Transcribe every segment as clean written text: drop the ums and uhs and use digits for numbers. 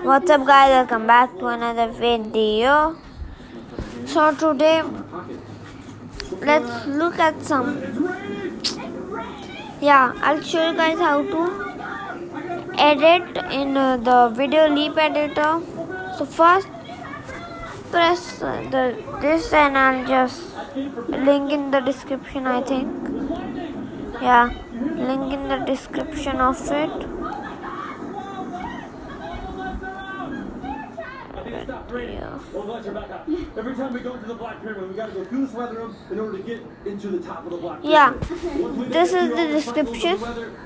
What's up guys, welcome back to another video. So today let's look at some, I'll show you guys how to edit in the video leap editor. So first press this and I'll just link in the description, I think. Link in the description of it. Well, glad you're back up. Every time we go into the Black Pyramid, we gotta go through this weather room in order to get into the top of the Black Pyramid. This is the description.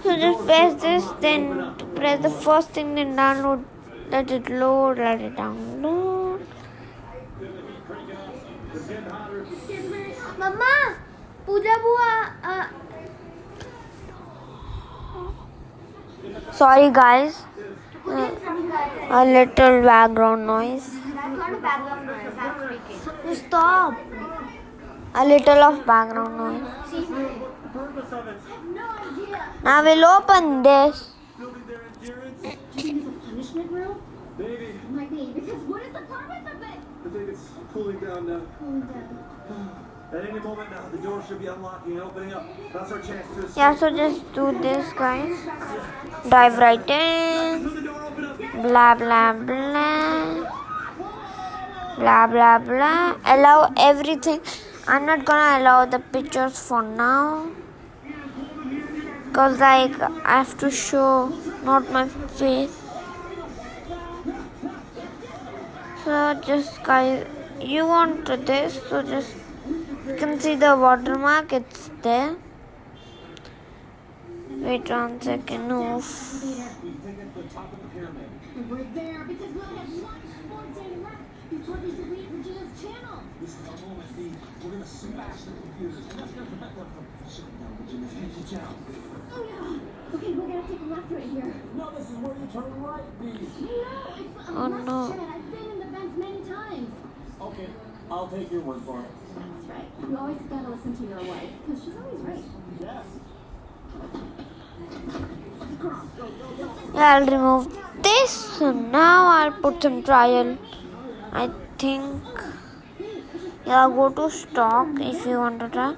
So just press this, then press the first thing, then download. Let it load, let it download. Mama, Pooja Bua. Sorry guys, a little background noise. That's not a background noise. That's speaking. Stop. A little of background noise. Now we'll open this. Punishment room? Baby, Might be, because what is the purpose of it? I think it's cooling down now. Cooling down. At any moment now, the door should be unlocking and opening up. That's our chance to escape. So just do this, guys. Dive right in. The door open up. Blah blah blah. Blah blah blah. Allow everything. I'm not gonna allow the pictures for now, cause I have to show not my face. So just guys, you want this, so just you can see the watermark, it's there. Wait 1 second. No. And we're there because we only have one more day left before we delete Regina's channel. This is our moment, Steve. We're gonna smash the computers. And that's gonna prevent them from shutting down Regina's YouTube channel. Oh yeah. Okay, we're gonna take a left right here. No, this is where you turn right, B. No, it's a Oh, left no. turn. I've been in the vents many times. Okay, I'll take your word for it. That's right. You always gotta listen to your wife because she's always right. Yes. I'll remove this. So now I'll put some trial. I think. Go to stock if you want to try.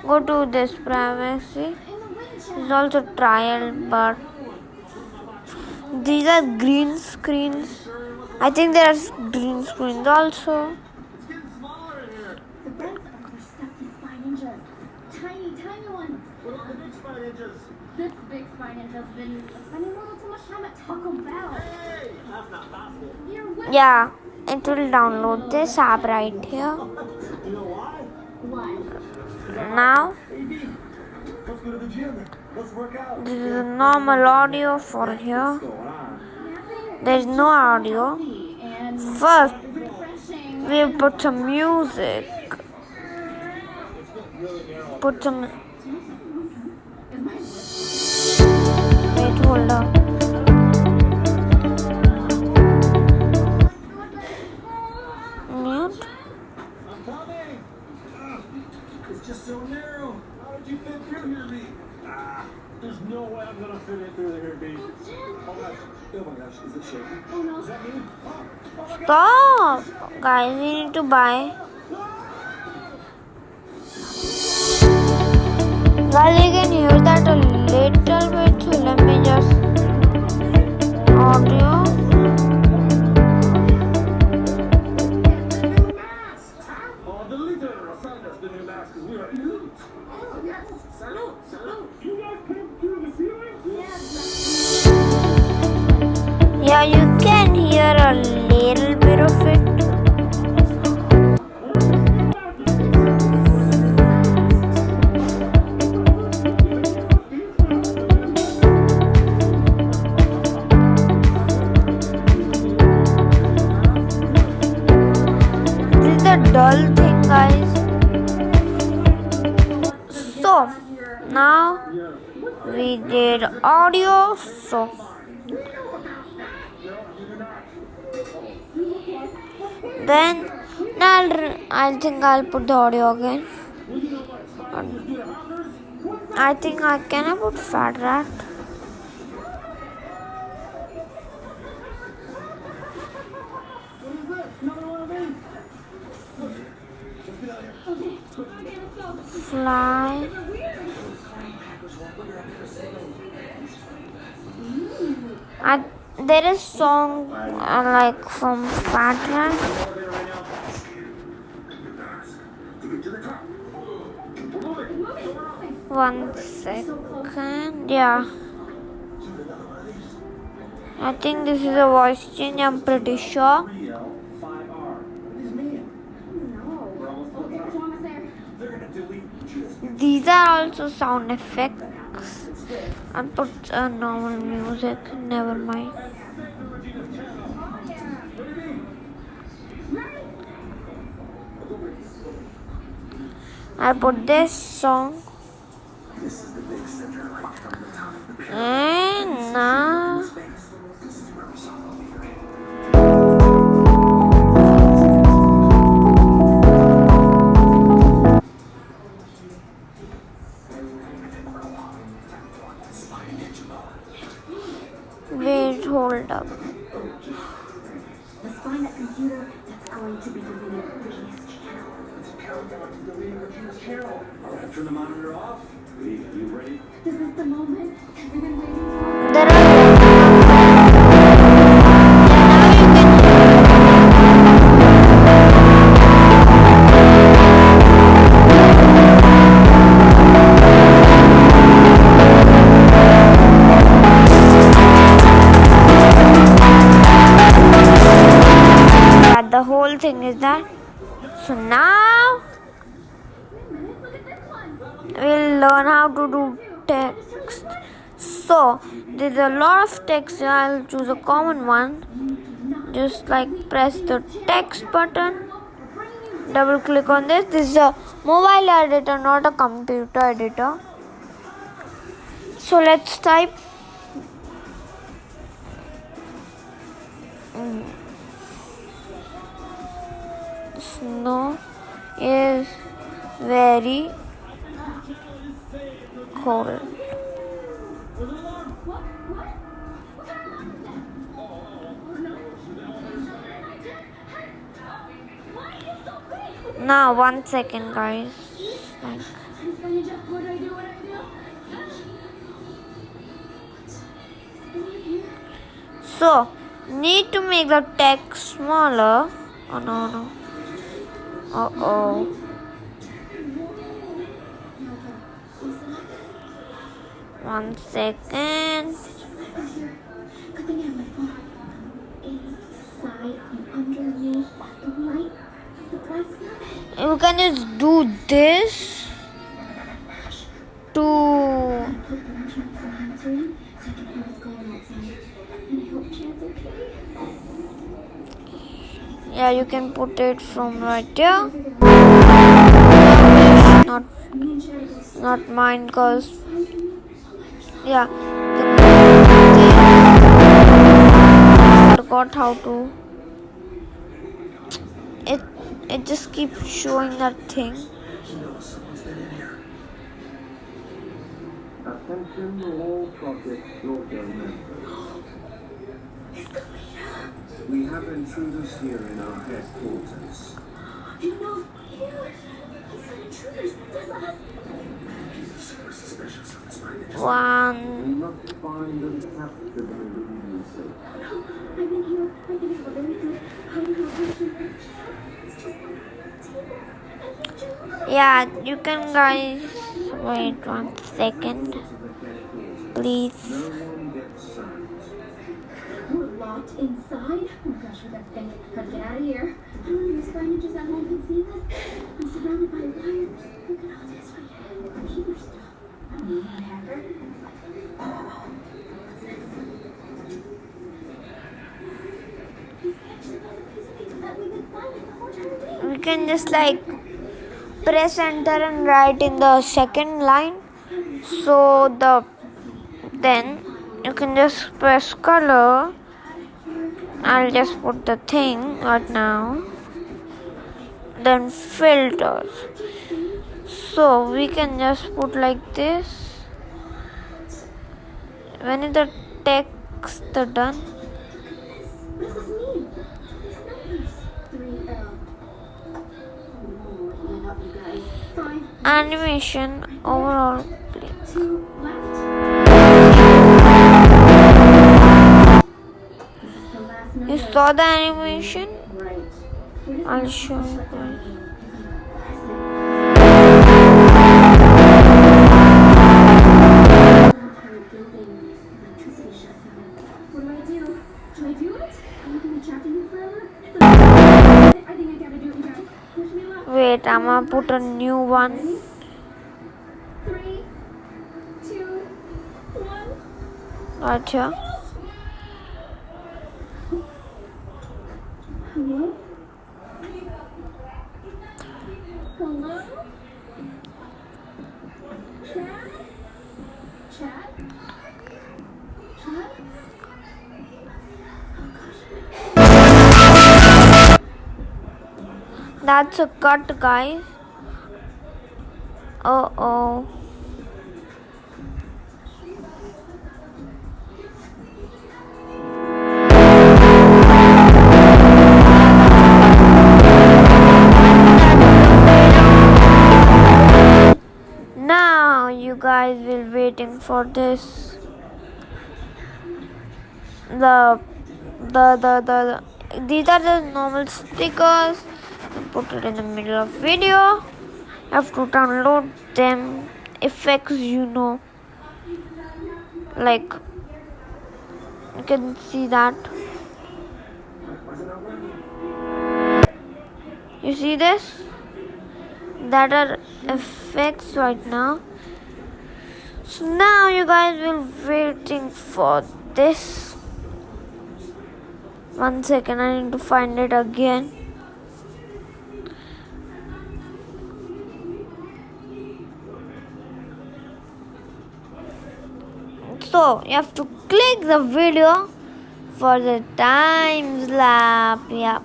Go to this privacy. It's also trial, but these are green screens. I think there are green screens also. It's getting smaller in here. The vents are for stuck to spy ninjas. Tiny, tiny ones. What about the big spy ninjas? This big spy ninja's been spending a little too much time at Taco Bell. Hey, that's not possible. You're with It will download this app right here. You know why? Why? Now AB, let's go to the gym. Let's work out. this is a normal audio for here. What's going on? There is no audio. And First, refreshing. we'll put some music. Put some. Wait, hold on. Mute. I'm coming. It's just so narrow. How did you fit through here, B? There's no way I'm gonna fit in through here, B. Oh my gosh, is it shaking? Oh no. Is that me? Stop, guys. We need to buy. Well, you can hear that a little bit. So let me just audio. Oh, the leader assigned us the new mask because we are elite. Oh, yes. Salute, salute. You guys came through the ceiling? You can hear a little bit of it. This is the dull thing, guys. So now we did audio. So then I think I'll put the audio again. I think I can put Fat Rat. fly. There is song like from Fat Rat. One second, yeah. I think this is a voice change, I'm pretty sure. These are also sound effects. I'll put normal music, never mind. I'll put this song. And now wait, hold up. Let's find that computer that's going to be deleting Regina's channel. Turn the monitor off. You ready? This is the moment we've been waiting for. There are the whole thing is that. So now we'll learn how to do text. So there's a lot of text. I'll choose a common one. Just like press the text button, double click on this. This is a mobile editor, not a computer editor. So let's type snow is very cold. Now 1 second, guys. Like, so need to make the text smaller. Oh no. Uh-oh. One second. Clicking at my phone. Inside and underneath the light of the black pyramid. You can just do this to Put the chance in Hannah's room so I can hear what's going on outside. And I hope Chad's okay. yeah, you can put it from right here. Not mine, cause yeah, I forgot how to. It just keeps showing that thing. Attention all project men. We have intruders here in our headquarters. You know, here. He said intruders. That's us. Super suspicious of this mind. One. We must find and capture them immediately. I've been here. I think it's very good. How do you know? It's just on the table. And you do. Yeah, you can, guys. Wait 1 second, please. No one gets signed. We're locked inside. Oh my gosh, we got to think. Gotta get out of here. I don't know if these signatures at home can see this. I'm surrounded by wires. Look at all this computer stuff. I'm a hacker. He's actually got a piece of paper that we've been finding the whole entire day. We can just like press enter and write in the second line. So then you can just press color. I'll just put the thing right now. Then filters. So we can just put like this. When is the text done? What does this mean? These numbers. 3L. Oh, line up. you guys. 5, Animation overall. 2 left. This is the last number. You saw the animation? Right. We're just I'll gonna show you shut down. guys. Entire building, electricity shut down. What do? Should I do it? Am I gonna be trapped in here forever? I think I gotta do it, you guys. Push me left. Wait, I'm gonna put a new one. 3, 2, 1. Right here. Hello? Hello? Chad? Chad? Chad? That's a cut, guys. Oh. Now you guys will waiting for this. These are the normal stickers. Put it in the middle of video. Have to download them. Effects, like you can see that. You see this? That are effects right now. So now you guys will waiting for this. 1 second, I need to find it again. So you have to click the video for the time lapse. Yep.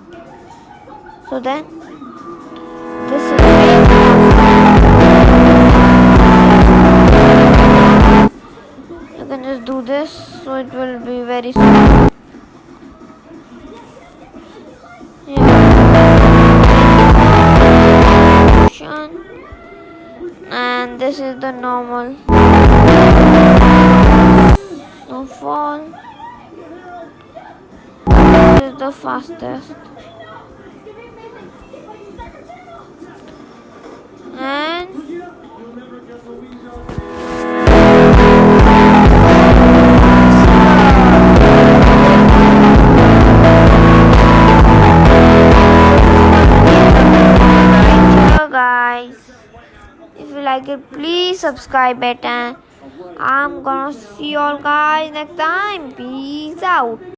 So then this is you can just do this, so it will be very small. And this is the normal snowfall. This is the fastest. And guys, if you like it, please subscribe it, and I'm gonna see you all guys next time. Peace out.